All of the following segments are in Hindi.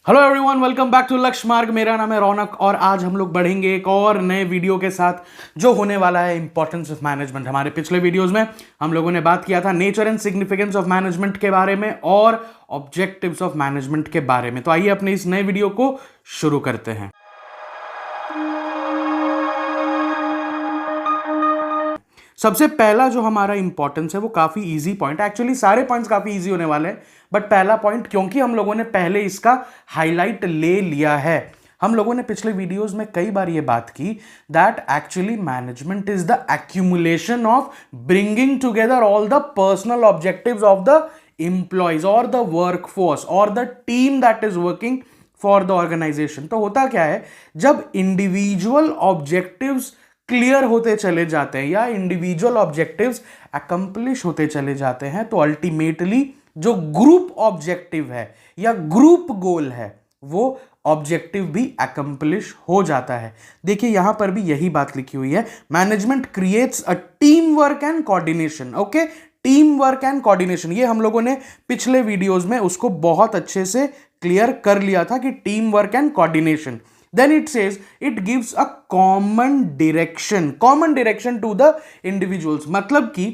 Hello everyone, welcome back to Lakshya Marg. मेरा नाम है रौनक और आज हम लोग बढ़ेंगे एक और नए वीडियो के साथ जो होने वाला है इंपॉर्टेंस ऑफ मैनेजमेंट। हमारे पिछले वीडियोस में हम लोगों ने बात किया था nature and significance of management के बारे में और ऑब्जेक्टिव्स ऑफ मैनेजमेंट के बारे में। तो आइए अपने इस नए वीडियो को शुरू करते हैं। सबसे पहला जो हमारा इंपॉर्टेंस है वो काफी इजी पॉइंट, एक्चुअली सारे पॉइंट्स काफी इजी होने वाले हैं, बट पहला पॉइंट क्योंकि हम लोगों ने पहले इसका हाईलाइट ले लिया है। हम लोगों ने पिछले वीडियोस में कई बार ये बात की that actually management is the accumulation of bringing together all the personal objectives of the employees और द वर्कफोर्स और the team that is working for the organisation. तो होता क्या है, जब इंडिविजुअल ऑब्जेक्टिव्स क्लियर होते चले जाते हैं या इंडिविजुअल ऑब्जेक्टिव्स अकम्प्लिश होते चले जाते हैं तो अल्टीमेटली जो ग्रुप ऑब्जेक्टिव है या ग्रुप गोल है वो ऑब्जेक्टिव भी अकम्प्लिश हो जाता है। देखिए यहां पर भी यही बात लिखी हुई है, management creates a team work and coordination. Okay, team work and coordination, ये हम लोगों ने पिछले वीडियोस में उसको बहुत अच्छे से क्लियर कर लिया था कि team work and coordination. Then it says it gives a common direction to the individuals। मतलब कि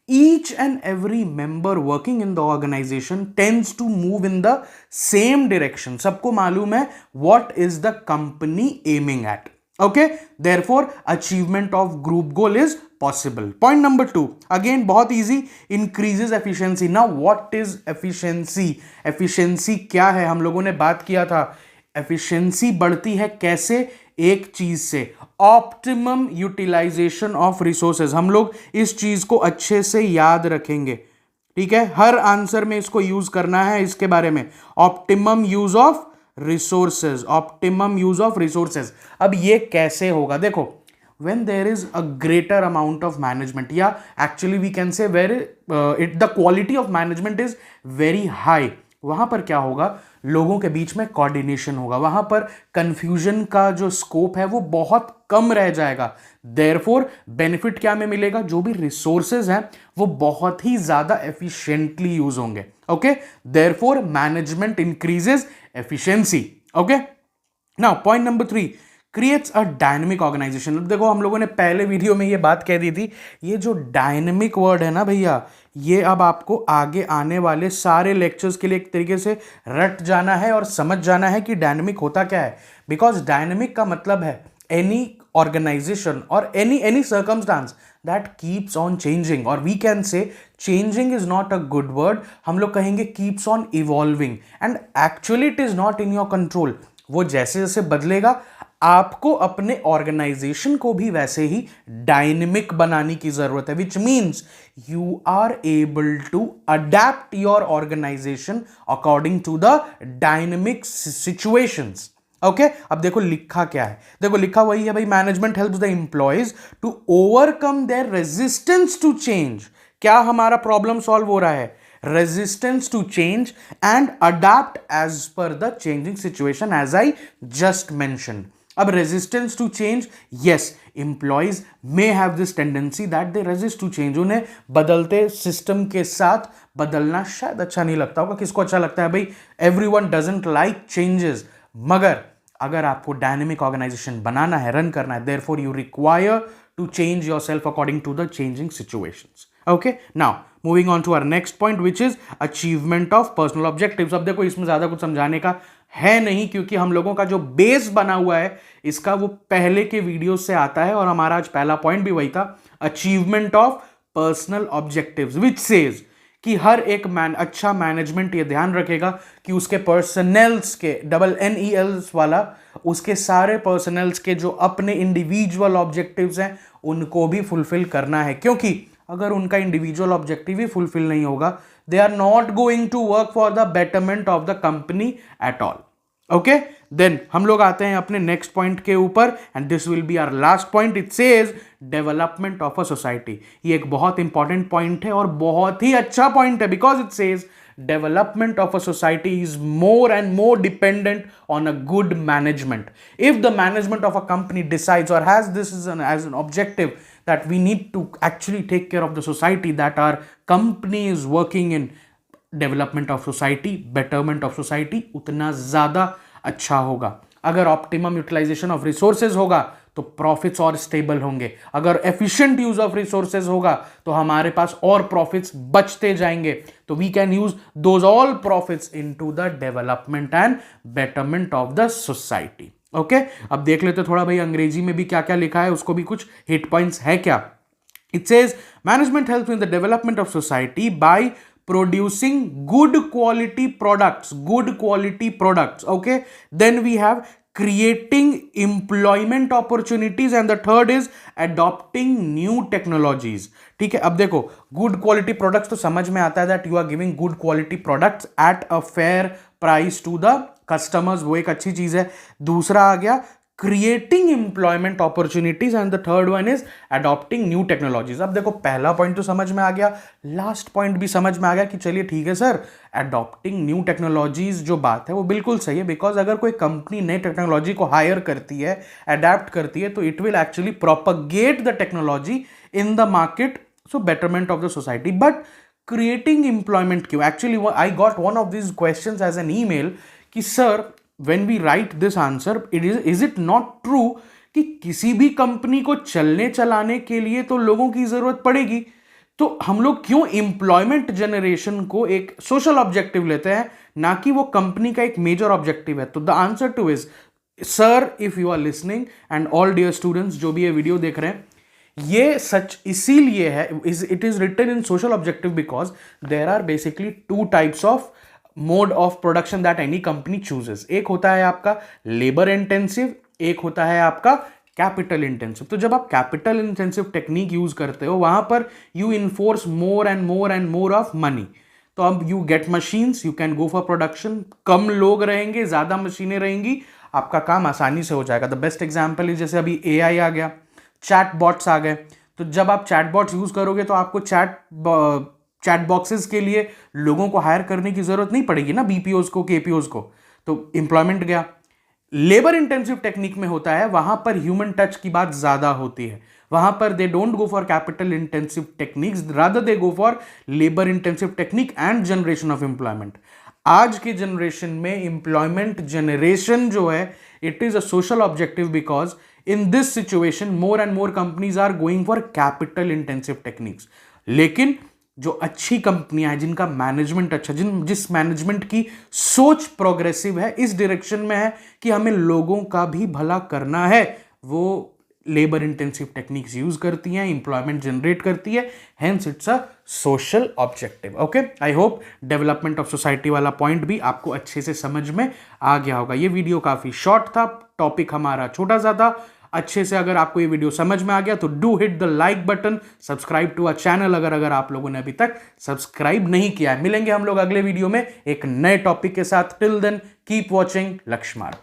each and every member working in the organization tends to move in the same direction। सबको मालूम है what is the company aiming at। Okay, therefore achievement of group goal is possible। Point number 2, again बहुत easy, increases efficiency। Now what is efficiency? Efficiency क्या है? हम लोगों ने बात किया था एफिशिएंसी बढ़ती है कैसे, एक चीज से, ऑप्टिमम यूटिलाइजेशन ऑफ रिसोर्सेज। हम लोग इस चीज को अच्छे से याद रखेंगे, ठीक है, हर आंसर में इसको यूज करना है। इसके बारे में optimum use of resources, optimum use of resources. अब ये कैसे होगा? देखो, when there is a greater amount of management, या actually we can say where the quality of management is very high, वहां पर क्या होगा, लोगों के बीच में कोऑर्डिनेशन होगा, वहां पर कंफ्यूजन का जो स्कोप है वो बहुत कम रह जाएगा। देयरफॉर बेनिफिट क्या में मिलेगा, जो भी रिसोर्सेज हैं वो बहुत ही ज्यादा एफिशिएंटली यूज होंगे। Okay, therefore management increases efficiency. Okay, now point number 3, creates a dynamic organisation. देखो हम लोगों ने पहले वीडियो में ये बात कह दी थी, ये जो डायनेमिक वर्ड है ना भैया, ये अब आपको आगे आने वाले सारे लेक्चर्स के लिए एक तरीके से रट जाना है और समझ जाना है कि डायनेमिक होता क्या है। बिकॉज डायनेमिक का मतलब है एनी ऑर्गेनाइजेशन और any circumstance that keeps on changing, और we can say changing is not a good word, हम लोग कहेंगे keeps on evolving, and actually it is not in your control. वो जैसे जैसे बदलेगा आपको अपने ऑर्गेनाइजेशन को भी वैसे ही डायनेमिक बनाने की जरूरत है, which means you are able to adapt your organisation according to the dynamic situations. Okay, अब देखो लिखा क्या है, देखो लिखा वही है भाई, management helps the employees to overcome their resistance to change. क्या हमारा प्रॉब्लम सॉल्व हो रहा है? resistance to change and adapt as per the changing situation, as I just mentioned। अब resistance to change, yes, employees may have this tendency that they resist to change। उन्हें बदलते सिस्टम के साथ बदलना शायद अच्छा नहीं लगता होगा। किसको अच्छा लगता है भाई? everyone doesn't like changes। मगर अगर आपको डायनेमिक ऑर्गेनाइजेशन बनाना है, रन करना है, therefore you require to change yourself according to the changing situations। Okay, now moving on to our next point, which is achievement of personal objectives। अब देखो इसमें ज्यादा कुछ समझाने का है नहीं, क्योंकि हम लोगों का जो बेस बना हुआ है इसका वो पहले के वीडियो से आता है, और हमारा आज पहला पॉइंट भी वही था, achievement of personal objectives, which says कि हर एक अच्छा मैनेजमेंट ये ध्यान रखेगा कि उसके पर्सनल्स के, NELs वाला, उसके सारे पर्सनल्स के जो अपने इंडिविजुअल ऑब्जेक्टिव्स हैं उनको भी फुलफिल करना है। क्योंकि अगर उनका इंडिविजुअल ऑब्जेक्टिव ही फुलफिल नहीं होगा, they are not going to work for the betterment of the company at all. Okay, then हम लोग आते हैं अपने नेक्स्ट पॉइंट के ऊपर, and this will be our last point. It says development of a society. ये एक बहुत इंपॉर्टेंट पॉइंट है और बहुत ही अच्छा पॉइंट है, because it says development of a society is more and more dependent on a good management। If the management of a company decides or has this as an objective that we need to actually take care of the society that our company is working in, development of society, betterment of society उतना ज़्यादा अच्छा होगा। अगर ऑप्टिमम यूटिलाइजेशन ऑफ रिसोर्सेज होगा तो प्रॉफिट्स और स्टेबल होंगे। अगर एफिशिएंट यूज ऑफ रिसोर्सेज होगा तो हमारे पास और प्रॉफिट्स बचते जाएंगे। तो we can use those all profits into the development and betterment of the society. Okay, अब देख लेते थोड़ा भाई अंग्रेजी में भी क्या क्या लिखा है, उसको भी कुछ हिट पॉइंट्स है क्या। It says management helps in the development of society by producing good quality products. Okay, then we have creating employment opportunities and the third is adopting new technologies. ठीक है, अब देखो गुड क्वालिटी प्रोडक्ट्स तो समझ में आता है that you are giving good quality products at a fair price to the customers, वो एक अच्छी चीज है। दूसरा आ गया creating employment opportunities and the third one is adopting new technologies. अब देखो पहला पॉइंट तो समझ में आ गया, लास्ट पॉइंट भी समझ में आ गया कि चलिए ठीक है सर, अडॉप्टिंग न्यू टेक्नोलॉजीज जो बात है वो बिल्कुल सही है, बिकॉज अगर कोई कंपनी नई टेक्नोलॉजी को हायर करती है, अडेप्ट करती है, तो it will actually propagate the technology in the market, so betterment of the society. But creating employment क्यों? Actually I got one of this questions as an email कि sir when we write this answer, is it not true कि किसी भी कंपनी को चलने चलाने के लिए तो लोगों की जरूरत पड़ेगी, तो हम लोग क्यों एम्प्लॉयमेंट जनरेशन को एक सोशल ऑब्जेक्टिव लेते हैं, ना कि वो कंपनी का एक मेजर ऑब्जेक्टिव है? तो the answer to is sir, if you are listening and all dear students जो भी ये वीडियो देख रहे हैं, ये सच इसीलिए है, it is written in social objective because there are basically two types of mode of production that any company chooses. एक होता है आपका लेबर इंटेंसिव, एक होता है आपका कैपिटल इंटेंसिव। तो जब आप कैपिटल इंटेंसिव टेक्निक यूज करते हो, वहां पर you enforce more and more and more of money. तो अब you get machines, you can go for production, कम लोग रहेंगे, ज्यादा मशीनें रहेंगी, आपका काम आसानी से हो जाएगा। द बेस्ट एग्जाम्पल इज जैसे अभी AI आ गया, चैट बॉट्स आ गए, तो जब आप चैट बॉट्स यूज करोगे तो आपको चैट बॉक्सेस के लिए लोगों को हायर करने की जरूरत नहीं पड़ेगी ना, BPOs को, KPOs को, तो एम्प्लॉयमेंट गया। लेबर इंटेंसिव टेक्निक में होता है, वहां पर ह्यूमन टच की बात ज्यादा होती है, वहां पर they don't go for capital intensive techniques, rather they go for labour intensive technique and generation of employment. आज के जनरेशन में एम्प्लॉयमेंट जनरेशन जो है, it is a social objective because in this situation more and more companies are going for capital intensive techniques. लेकिन जो अच्छी कंपनियां हैं, जिनका मैनेजमेंट अच्छा, जिस मैनेजमेंट की सोच प्रोग्रेसिव है, इस डायरेक्शन में है कि हमें लोगों का भी भला करना है, वो लेबर इंटेंसिव टेक्निक्स यूज करती हैं, एम्प्लॉयमेंट जनरेट करती है, hence it's a social objective. Okay, I hope development of society वाला पॉइंट भी आपको अच्छे से समझ में आ गया होगा। ये वीडियो काफी शॉर्ट था, टॉपिक हमारा छोटा सा था। अच्छे से अगर आपको ये वीडियो समझ में आ गया तो do hit the like button, subscribe to our channel अगर आप लोगों ने अभी तक सब्सक्राइब नहीं किया है। मिलेंगे हम लोग अगले वीडियो में एक नए टॉपिक के साथ। टिल देन कीप वॉचिंग लक्ष्य मार्ग।